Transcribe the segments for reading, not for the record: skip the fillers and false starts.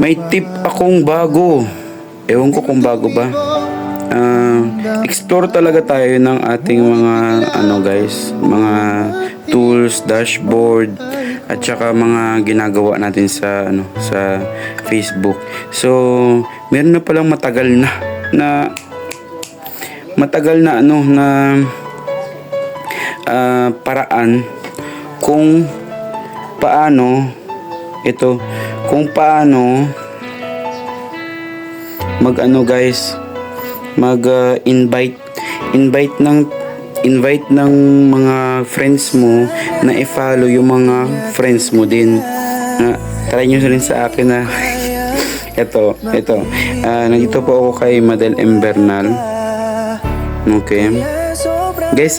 May tip akong bago. Ewan ko kung bago ba. Explore talaga tayo ng ating mga guys, mga tools, dashboard, at saka mga ginagawa natin sa sa Facebook. So, meron na palang matagal na paraan kung paano guys, invite ng mga friends mo na i-follow yung mga friends mo din. Try nyo rin sa akin na ito. Nandito po ako kay Madel M. Bernal. Okay. Guys,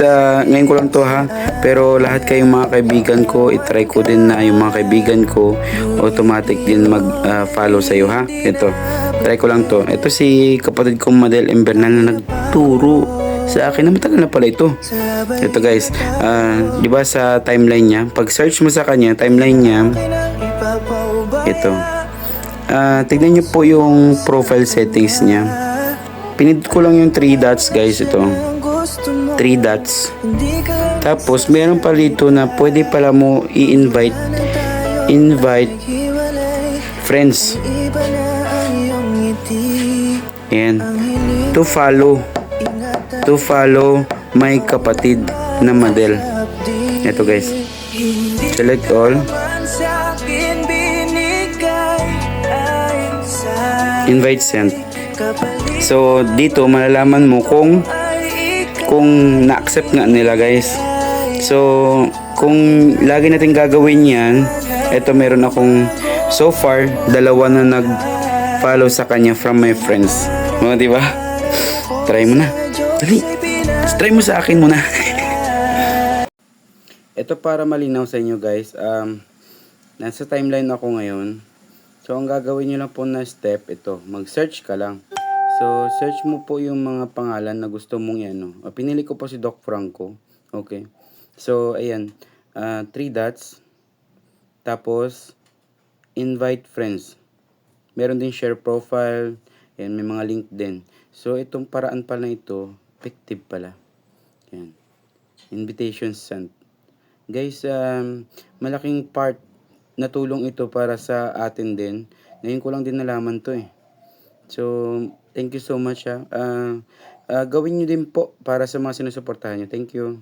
ngayon ko lang to ha. Pero lahat kayong mga kaibigan ko, itry ko din na yung mga kaibigan ko automatic din mag-follow sa'yo ha. Ito. Try ko lang to. Ito si kapatid kong Madel M. Bernal na nagturo sa akin na matagal na pala ito. Ito guys, di ba sa timeline niya, pag search mo sa kanya, timeline niya, ito. Tignan niyo po yung profile settings niya. Pinindot ko lang yung 3 dots guys, ito. 3 dots. Tapos meron pa dito na pwede pala mo i-invite friends. Ayan. To follow my kapatid na Madel. Ito guys. Select all. Invite sent. So dito malalaman mo kung na-accept nga nila guys. So kung lagi natin gagawin yan, ito meron akong so far 2 na nag-follow sa kanya from my friends. Mga diba? Try mo na. Dali. Try mo sa akin muna. Ito para malinaw sa inyo guys. Nasa timeline ako ngayon. So ang gagawin nyo lang po na step, ito. Mag-search ka lang. So search mo po yung mga pangalan na gusto mong pinili ko po si Doc Franco. Okay. So ayan. 3 dots. Tapos invite friends. Meron din share profile. Ayan, may mga link din. So itong paraan pala ito, effective pala. Ayan. Invitation sent. Guys, malaking part na tulong ito para sa atin din. Ngayon ko lang din nalaman to eh. So, thank you so much ha. Gawin nyo din po para sa mga sinusuportahan nyo. Thank you.